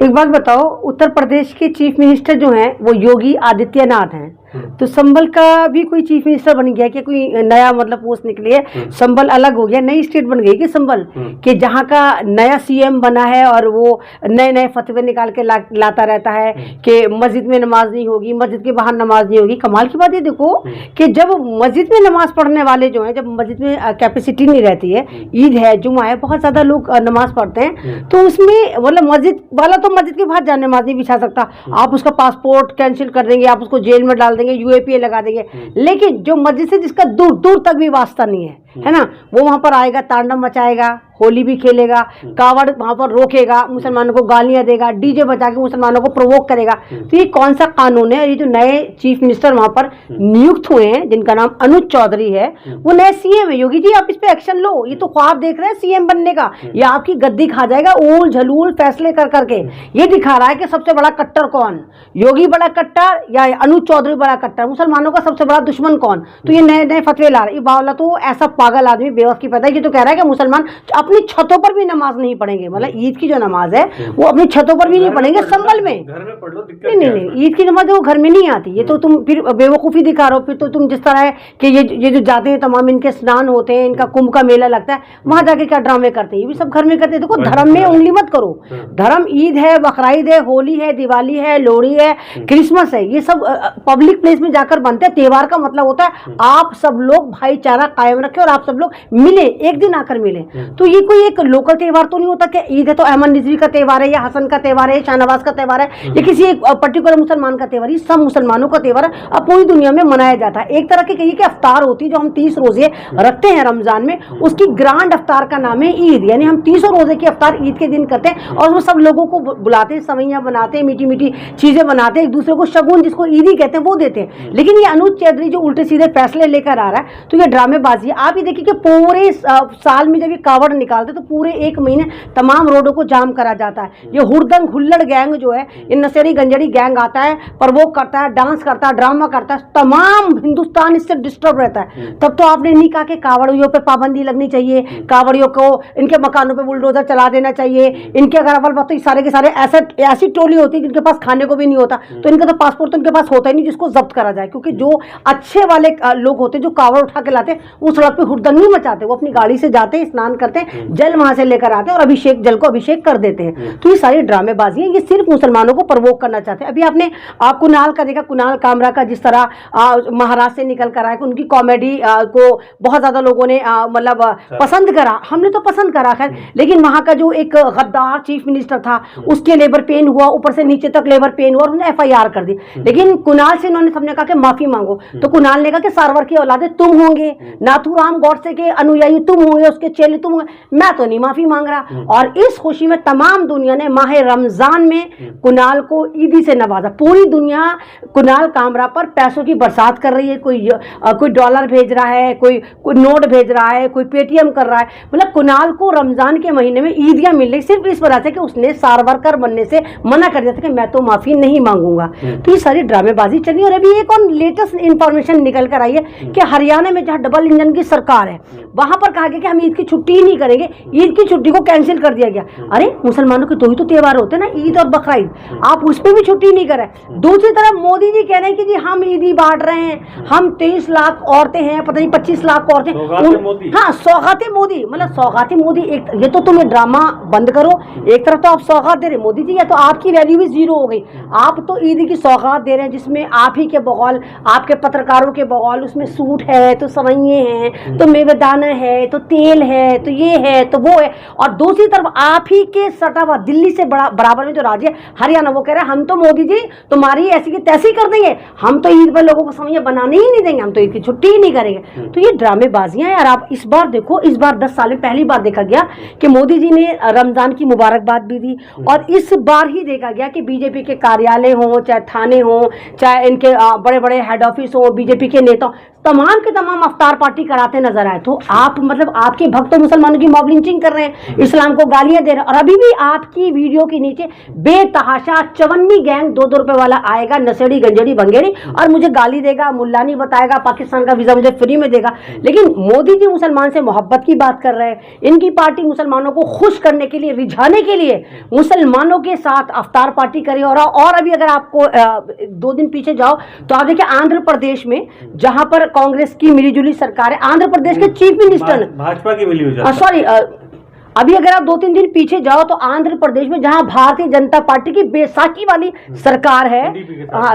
एक बात बताओ, उत्तर प्रदेश के चीफ मिनिस्टर जो हैं वो योगी आदित्यनाथ हैं। तो संभल का भी कोई चीफ मिनिस्टर बन गया क्या? कोई नया मतलब पोस्ट निकली है, संभल अलग हो गया, नई स्टेट बन गई कि संभल कि जहाँ का नया सीएम बना है और वो नए नए फतवे निकाल के लाता रहता है कि मस्जिद में नमाज नहीं होगी, मस्जिद के बाहर नमाज नहीं होगी। कमाल की बात ये देखो कि जब मस्जिद में नमाज पढ़ने वाले जो हैं, जब मस्जिद में कैपेसिटी नहीं रहती है, ईद है, जुमा है, बहुत ज्यादा लोग नमाज पढ़ते हैं, तो उसमें मतलब मस्जिद वाला तो मस्जिद के बाहर जाने नमाज नहीं बिछा सकता। आप उसका पासपोर्ट कैंसिल कर देंगे, आप उसको जेल में डाल देंगे, यूएपीए लगा देंगे। लेकिन जो मस्जिद से जिसका दूर दूर तक भी वास्ता नहीं है ना, वो वहां पर आएगा, तांडव मचाएगा, होली भी खेलेगा, कावड़ वहां पर रोकेगा, मुसलमानों को गालियां देगा, डीजे बजा के मुसलमानों को प्रोवोक करेगा। तो ये कौन सा कानून है? ये जो नए चीफ मिनिस्टर वहां पर नियुक्त हुए हैं, जिनका नाम अनुज चौधरी है, वो नए सीएम है। योगी जी आप इस पे एक्शन लो, ये तो ख्वाब देख रहे हैं सीएम बनने का, ये आपकी गद्दी खा जाएगा ऊल झलूल फैसले कर करके। ये दिखा रहा है कि सबसे बड़ा कट्टर कौन, योगी बड़ा कट्टर या अनुज चौधरी बड़ा कट्टर, मुसलमानों का सबसे बड़ा दुश्मन कौन। तो ये नए नए फतवे ला रहे। ये बावला तो ऐसा पागल आदमी बेवकूफ की पैदा है, ये तो कह रहा है कि मुसलमान अपनी छतों पर भी नमाज नहीं पढ़ेंगे, मतलब ईद की जो नमाज है वो अपनी छतों पर भी नहीं पढ़ेंगे, संभल में घर में पढ़ लो, दिक्कत नहीं, ईद की नमाज वो घर में नहीं आती। ये तो तुम फिर बेवकूफ़ी दिखा रहे हो। फिर तो तुम जिस तरह है कि ये जो जाते हैं तमाम, इनके स्नान होते हैं, इनका कुंभ का मेला लगता है, वहां जाके क्या ड्रामे करते हैं, ये भी सब घर में करते हैं। देखो धर्म में उंगली मत करो। धर्म ईद है, बकरीद है, होली है, दिवाली है, लोहड़ी है, क्रिसमस है, ये सब पब्लिक प्लेस में जाकर बनते हैं। त्योहार का मतलब होता है आप सब लोग भाईचारा कायम रखें और आप सब लोग मिले, एक दिन आकर मिले। तो ये कोई एक लोकल त्योहार तो नहीं होता कि ईद है तो अहमद रिजवी का त्योहार है, या हसन का त्योहार है, शाहनवाज का त्योहार है, या किसी एक पर्टिकुलर मुसलमान का त्योहार। ये सब मुसलमानों का त्योहार है, अब पूरी दुनिया में मनाया जाता है। एक तरह की कहिए कि अफ्तार होती है जो हम 30 रोजे रखते हैं रमजान में, उसकी ग्रांड अफ्तार का नाम है ईद। यानी हम 30 रोजे की अफ्तार ईद के दिन करते हैं और उसमें सब लोगों को बुलाते हैं, सवैयां बनाते हैं, मीठी मीठी चीजें बनाते हैं, एक दूसरे को शगुन जिसको ईदी कहते हैं वो देते हैं। लेकिन ये अनुज चौधरी जो उल्टे सीधे फैसले लेकर आ रहा है, तो ये ड्रामेबाजी है। आप ये देखिए कि पूरे साल में जब ये कावड़ निकालते तो पूरे एक महीने तमाम रोडों को जाम करा जाता है। ये हुड़दंग हुल्लड़ गैंग जो है, ये नशेड़ी गंजड़ी गैंग आता है, प्रवोक करता है, डांस करता है, ड्रामा करता है, तमाम हिंदुस्तान इससे डिस्टर्ब रहता है। तब तो आपने नहीं कहा कि कावड़ियों पे पाबंदी लगनी चाहिए, कावड़ियों को इनके मकानों पे बुलडोजर चला देना चाहिए, इनके अगर अवल बात तो सारे के सारे ऐसी टोली होती है जिनके पास खाने को भी नहीं होता, तो इनका तो पासपोर्ट तो इनके पास होता ही नहीं जिसको जब्त करा जाए। क्योंकि जो अच्छे वाले लोग होते हैं जो कावड़ उठा के लाते वो सड़क पे हुड़दंग नहीं मचाते, वो अपनी गाड़ी से जाते हैं, स्नान करते हैं, जल वहां से लेकर आते हैं और अभिषेक जल को अभिषेक कर देते हैं। तो ये सारी ड्रामेबाजी है, ये सिर्फ मुसलमानों को प्रवोक करना चाहते हैं। अभी आपने कुणाल का देखा, कुणाल कामरा का जिस तरह महाराष्ट्र से निकल कर आया, उनकी कॉमेडी को बहुत ज्यादा लोगों ने मतलब पसंद करा, हमने तो पसंद करा खैर, लेकिन वहां का जो एक गद्दार चीफ मिनिस्टर था उसके लेबर पेन हुआ, ऊपर से नीचे तक लेबर पेन हुआ और उन्होंने FIR कर दी। लेकिन कुणाल से उन्होंने सबने कहा कि माफी मांगो, तो कुणाल ने कहा कि सारवर की औलादे तुम होंगे, नाथूराम गौडसे के अनुयायी तुम होंगे, उसके चेले तुम होंगे, मैं तो नहीं माफी मांग रहा। और इस खुशी में तमाम दुनिया ने माह रमजान में कुणाल को ईदी से नवाजा। पूरी दुनिया कुणाल कामरा पर पैसों की बरसात कर रही है, कोई डॉलर भेज रहा है, कोई नोट भेज रहा है, कोई पेटीएम कर रहा है। मतलब कुणाल को रमजान के महीने में ईदियां मिल रही सिर्फ इस वजह से कि उसने सारवरकर बनने से मना कर दिया था कि मैं तो माफी नहीं मांगूंगा। तो ये सारी ड्रामेबाजी चली। और अभी एक और लेटेस्ट इंफॉर्मेशन निकल कर आई है कि हरियाणा में जहां डबल इंजन की सरकार है वहां पर कहा गया कि हम ईद की छुट्टी ही नहीं करेंगे, ईद की छुट्टी को कैंसिल कर दिया गया। अरे मुसलमानों के दो ही तो त्योहार होते हैं ना, ईद और बकरीद, आप उस पर भी छुट्टी नहीं करें। दूसरी तरफ मोदी जी कह रहे हैं कि जी हम ईदी बांट रहे हैं, हम 23 लाख औरतें हैं, पता नहीं 25 लाख औरतें, हाँ सौगाते मोदी, मतलब सौगाते मोदी। एक ये तो तुम ड्रामा बंद करो, एक तरफ तो आप सौगात दे रहे मोदी जी, या तो आपकी वैल्यू भी जीरो हो गई। आप तो ईद की सौगात दे रहे हैं जिसमें आप ही के बगौल, आपके पत्रकारों के बगौल उसमें सूट है, तो सवैये हैं, तो मेवेदाना है, तो तेल है, तो ये है, तो वो है। और दूसरी तरफ आप ही के सटा हुआ दिल्ली से बराबर में जो राज्य हरियाणा, वो कह रहा है हम तो मोदी जी तुम्हारी ऐसी की तैसी कर देंगे, हम तो ईद पर लोगों को सवैया बनाने ही नहीं देंगे, हम तो ईद की छुट्टी ही नहीं करेंगे। तो ये ड्रामेबाजियां यार। आप इस बार देखो, इस बार 10 साल में पहली बार देखा गया कि मोदी जी ने रमजान की मुबारकबाद भी दी, और इस बार ही देखा गया कि बीजेपी के कार्यालय हो, चाहे थाने हो, चाहे इनके बड़े बड़े हेड ऑफिस हो, बीजेपी के नेता तमाम के तमाम अफ्तार पार्टी कराते नजर आए तो आप मतलब आपके भक्त तो मुसलमानों की मॉब लिंचिंग कर रहे हैं, इस्लाम को गालियां दे रहे हैं, और अभी भी आपकी वीडियो के नीचे बेतहाशा चवन्नी गैंग 2-2 रुपए वाला आएगा, नशेड़ी गंजेड़ी भंगेड़ी, और मुझे गाली देगा, मुल्ला नहीं बताएगा, पाकिस्तान का वीजा मुझे फ्री में देगा। लेकिन मोदी जी मुसलमान से मोहब्बत की बात कर रहे हैं, इनकी पार्टी मुसलमानों को खुश करने के लिए, रिझाने के लिए मुसलमानों के साथ अफ्तार पार्टी करी। और अभी अगर आपको 2 दिन पीछे जाओ तो आप देखिए आंध्र प्रदेश में जहां पर कांग्रेस की मिलीजुली सरकार है, आंध्र प्रदेश के चीफ मिनिस्टर भाजपा की मिली सॉरी अभी अगर आप 2-3 दिन पीछे जाओ तो आंध्र प्रदेश में जहां भारतीय जनता पार्टी की बैसाखी वाली सरकार है,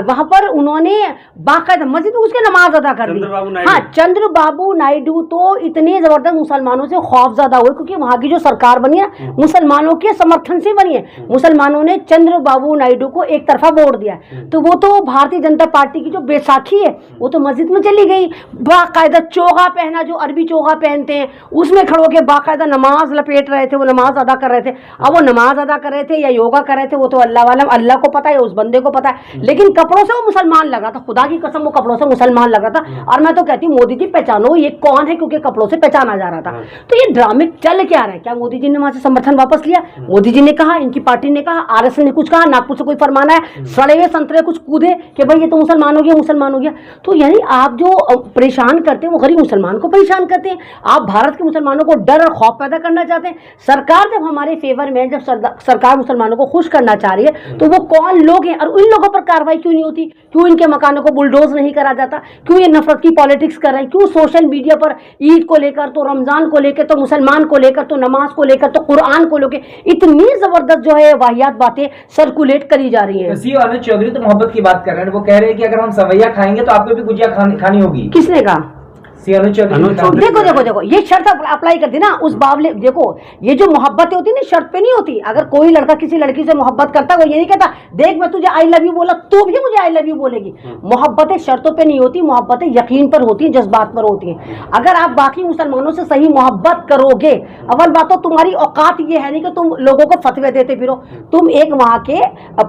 वहां पर उन्होंने बाकायदा मस्जिद में उसके नमाज अदा कर दी। हाँ, चंद्रबाबू नायडू तो इतने जबरदस्त मुसलमानों से खौफजदा हुए क्योंकि वहां की जो सरकार बनी है मुसलमानों के समर्थन से बनी है। मुसलमानों ने चंद्रबाबू नायडू को एक तरफा वोट दिया, तो वो तो भारतीय जनता पार्टी की जो बैसाखी है वो तो मस्जिद में चली गई, बाकायदा चोगा पहना, जो अरबी चोगा पहनते हैं उसमें खड़ो के बाकायदा नमाज लपेट रहे थे, वो नमाज अदा कर रहे थे। अब वो नमाज अदा कर रहे थे या योगा कर रहे थे वो तो अल्लाह वाला, अल्लाह को पता है, उस बंदे को पता है, लेकिन कपड़ों से वो मुसलमान लग रहा था, खुदा की कसम वो कपड़ों से मुसलमान लग रहा था। और मैं तो कहती हूँ मोदी जी पहचानो ये कौन है, क्योंकि कपड़ों से पहचाना जा रहा था। तो ये ड्रामे चल क्या रहा है? क्या मोदी जी ने वहां से समर्थन वापस लिया? मोदी जी ने कहा, इनकी पार्टी ने कहा, आरएसएस ने कुछ कहा, नागपुर से कोई फरमाना है, सड़े हुए संतरे कुछ कूदे कि भाई ये तो मुसलमान हो गया, मुसलमान हो गया। तो यानी आप जो परेशान करते हैं वो गरीब मुसलमान को परेशान करते हैं। आप भारत के मुसलमानों को डर और खौफ पैदा करना चाहते हैं। सरकार जब हमारे फेवर में, जब सरकार मुसलमानों को खुश करना चाह रही है तो वो कौन लोग हैं और उन लोगों पर कार्रवाई क्यों नहीं होती? क्यों इनके मकानों को बुलडोज नहीं करा जाता? क्यों ये नफरत की पॉलिटिक्स कर रहे हैं? क्यों सोशल मीडिया पर ईद को लेकर, तो रमजान को लेकर, तो मुसलमान को लेकर, तो नमाज को लेकर, तो कुरान को लेकर इतनी जबरदस्त जो है वाहियात बातें सर्कुलेट करी जा रही है। अनुज चौधरी तो मोहब्बत की बात कर रहे हैं, वो कह रहे हैं कि अगर हम सवैया खाएंगे तो आपको भी गुजिया खानी होगी। किसने कहा? देखो ये शर्त अप्लाई कर दी ना उस बावले। देखो ये जो मोहब्बत होती है ना शर्त पे नहीं होती। अगर कोई लड़का किसी लड़की से मोहब्बत करता है वो ये नहीं कहता देख मैं तुझे आई लव यू बोला तो भी मुझे आई लव यू बोलेगी। मोहब्बतें शर्तों पे नहीं होती, मोहब्बतें यकीन पर होती है, जज्बात पर होती है। अगर आप बाकी मुसलमानों से सही मोहब्बत करोगे, अव्वल बात तो तुम्हारी औकात ये है नहीं कि तुम लोगों को फतवे देते फिरो। तुम एक वहां के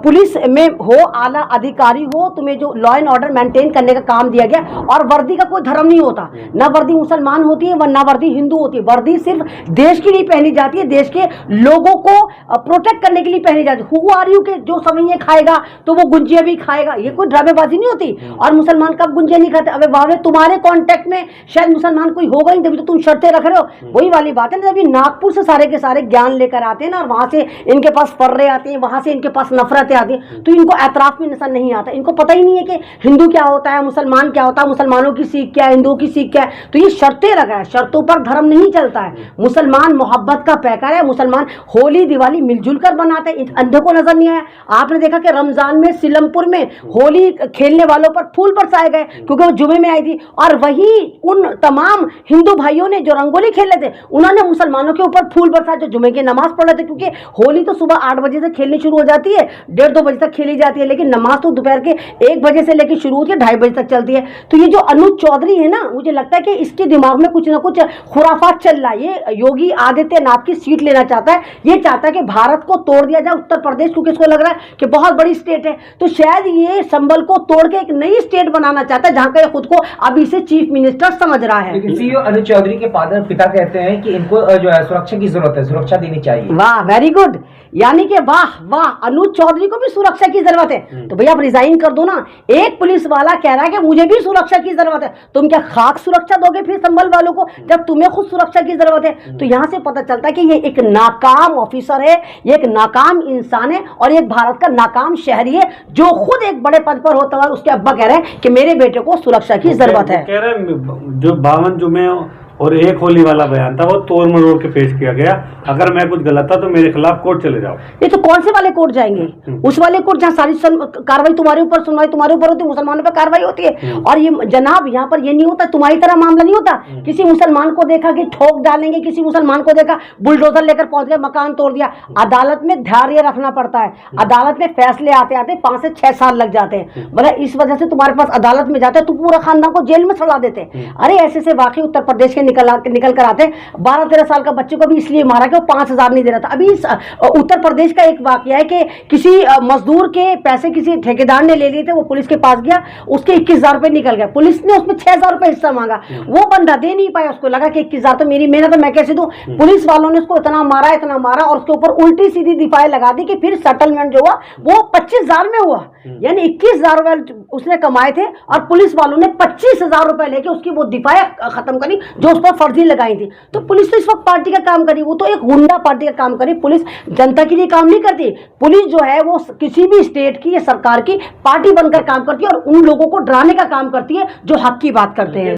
पुलिस में हो, आला अधिकारी हो, तुम्हें जो लॉ एंड ऑर्डर मेंटेन करने का काम दिया गया, और वर्दी का कोई धर्म नहीं होता, ना वर्दी मुसलमान होती है ना वर्दी हिंदू होती है। वर्दी सिर्फ देश के लिए पहनी जाती है, देश के लोगों को प्रोटेक्ट करने के लिए पहनी जाती है। हु आर यू के जो सवैये खाएगा तो वो गुंजिया भी खाएगा, ये कोई ड्रामेबाजी नहीं होती। और मुसलमान कब गुंजिया नहीं खाते? अबे बाबे तुम्हारे कांटेक्ट में शायद मुसलमान कोई होगा ही, तभी तो तुम शर्तें रख रहे हो। वही वाली बात है ना, जब नागपुर से सारे के सारे ज्ञान लेकर आते हैं ना, और वहां से इनके पास फर्रे आते हैं, वहां से इनके पास नफरतें आती हैं, तो इनको एतराफ में नजर नहीं आता। इनको पता ही नहीं है कि हिंदू क्या होता है, मुसलमान क्या होता है, मुसलमानों की सीख क्या है, हिंदुओं की सीख क्या है। तो ये शर्तें रखा है, शर्तों पर धर्म नहीं चलता है। मुसलमान मोहब्बत का पैकर है, मुसलमान होली दिवाली मिलजुल कर बनाते हैं। अंधे को नजर नहीं आया? आपने देखा कि रमजान में सिलमपुर में होली खेलने वालों पर फूल बरसाए गए क्योंकि वो जुमे में आई थी, और वही उन तमाम हिंदू भाइयों ने जो रंगोली खेले थे उन्होंने मुसलमानों के ऊपर फूल बरसाए जो जुमे की नमाज पढ़ रहे थे। क्योंकि होली तो सुबह 8 बजे से खेलनी शुरू हो जाती है, 1:30-2 बजे तक खेली जाती है, लेकिन नमाज तो दोपहर के 1 बजे से लेकर शुरू होती है, 2:30 बजे तक चलती है। तो ये जो अनुज चौधरी है ना, मुझे लगता है कि इसके दिमाग में कुछ ना कुछ खुराफात चल रहा है। ये योगी आदित्यनाथ की सीट लेना चाहता है, ये चाहता है कि भारत को तोड़ दिया जाए, उत्तर प्रदेश, क्योंकि इसको लग रहा है कि बहुत बड़ी स्टेट है, तो शायद ये संबल को तोड़ के एक नई स्टेट बनाना चाहता है जहां का खुद को अभी से चीफ मिनिस्टर समझ रहा है। लेकिन सीईओ अनुज चौधरी के पिता कहते हैं कि इनको जो है सुरक्षा की जरूरत है, सुरक्षा देनी चाहिए। वाह, वेरी गुड, यानी कि वाह वाह, अनुज चौधरी को भी सुरक्षा की जरूरत है, तो भैया आप रिजाइन कर दो ना। एक पुलिस वाला कह रहा है कि मुझे भी सुरक्षा की जरूरत है, तुम क्या खाक सुरक्षा दोगे फिर संबल वालों को जब तुम्हें खुद सुरक्षा की जरूरत है? तो यहां से पता चलता है कि ये एक नाकाम ऑफिसर है, ये एक नाकाम इंसान है, और एक भारत का नाकाम शहरी है जो खुद एक बड़े पद पर होता हुआ उसके अब्बा कह रहे हैं कि मेरे बेटे को सुरक्षा की जरूरत है। कह रहे हैं जो 52 जुमे और एक होली वाला बयान था वो तोड़ मरोड़ के पेश किया गया, अगर मैं कुछ गलत था तो मेरे खिलाफ कोर्ट चले जाओ। ये तो कौन से वाले कोर्ट जाएंगे? उस वाले कोर्ट जहाँ सारी कार्रवाई तुम्हारे ऊपर, सुनवाई तुम्हारे ऊपर होती है, मुसलमानों पर कार्रवाई होती है। और ये जनाब यहाँ पर ये नहीं होता, तुम्हारी तरह मामला नहीं होता। किसी मुसलमान को देखा कि ठोक डालेंगे, किसी मुसलमान को देखा बुलडोजर लेकर पहुंच गए, मकान तोड़ दिया। अदालत में धैर्य रखना पड़ता है, अदालत में फैसले आते आते 5 से 6 साल लग जाते हैं। मतलब इस वजह से तुम्हारे पास अदालत में जाते हैं तो पूरा खानदान को जेल में चढ़ा देते हैं। अरे ऐसे से वाकई उत्तर प्रदेश के निकल कर आते हैं। 12-13 साल का बच्चे को भी इसलिए मारा कि वो 5,000 नहीं दे रहा था। अभी उत्तर प्रदेश का एक वाकया है कि किसी मजदूर के पैसे किसी ठेकेदार ने ले लिए थे, वो पुलिस के पास गया, उसके 21,000 रुपए निकल गया, पुलिस ने उसमें 6,000 रुपए हिस्सा मांगा, वो बंदा दे नहीं पाया, उसको लगा कि 21,000 तो मेरी मेहनत है, मैं कैसे दूं। पुलिस वालों ने उसको इतना मारा और उसके ऊपर उल्टी सीधी दिफाएं लगा दी कि फिर सेटलमेंट जो हुआ वो 25,000 में हुआ, यानी 21,000 रुपए उसने कमाए थे और पुलिस वालों ने 25,000 रुपए लेके उसकी वो दिफाएं खत्म करी जो उस पर फर्जी लगाई थी। तो पुलिस तो इस वक्त पार्टी का काम करी, वो तो एक गुंडा पार्टी का काम करी। पुलिस जनता के लिए काम नहीं करती, पुलिस जो है वो किसी भी स्टेट की या सरकार की पार्टी बनकर काम करती है और उन लोगों को डराने का काम करती है जो हक की बात करते हैं।